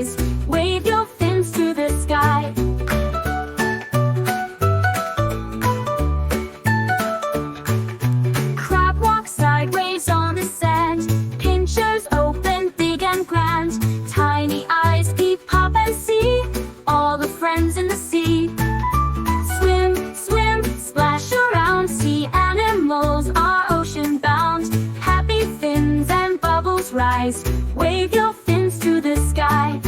rise. Wave your fins to the sky. Crab walks sideways on the sand. Pinchers open big and grand. Tiny eyes peep, pop and see all the friends in the sea. Swim, swim, splash around. Sea animals are ocean bound. Happy fins and bubbles rise. Wave your fins to the sky.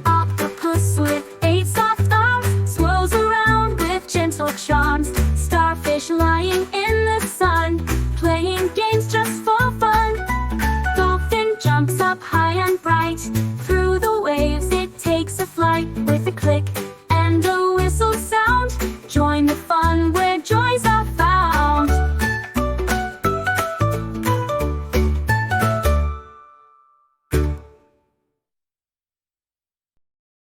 Octopus with 8 soft arms swirls around with gentle charms. Starfish lying in the sun, playing games just for fun. Dolphin jumps up high